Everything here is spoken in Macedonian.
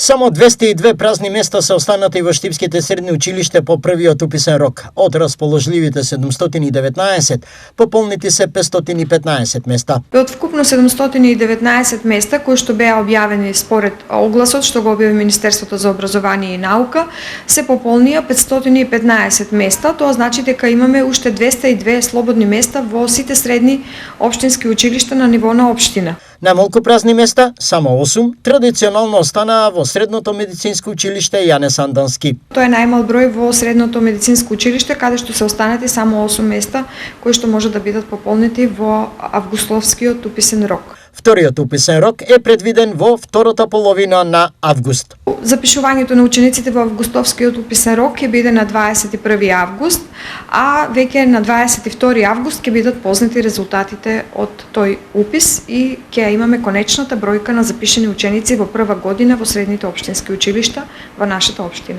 Само 202 празни места се останати во штипските средни училишта по првиот уписен рок. Од расположливите 719, пополнити се 515 места. Од вкупно 719 места кои што беа објавени според огласот што го објави Министерството за образование и наука, се пополнија 515 места. Тоа значи дека имаме уште 202 слободни места во сите средни општински училишта на ниво на општина. Најмалку празни места, само 8, традиционално останаа во Средното медицинско училиште Јане Сандански. Тоа е најмал број во Средното медицинско училиште, каде што се останати само 8 места кои што може да бидат пополнети во августовскиот уписен рок. Вториот уписен рок е предвиден во втората половина на август. Запишувањето на учениците во августовскиот уписен рок ќе биде на 21 август, а веќе на 22 август ќе бидат познати резултатите од тој упис и ќе имаме конечната бројка на запишани ученици во прва година во средните општински училишта во нашата општина.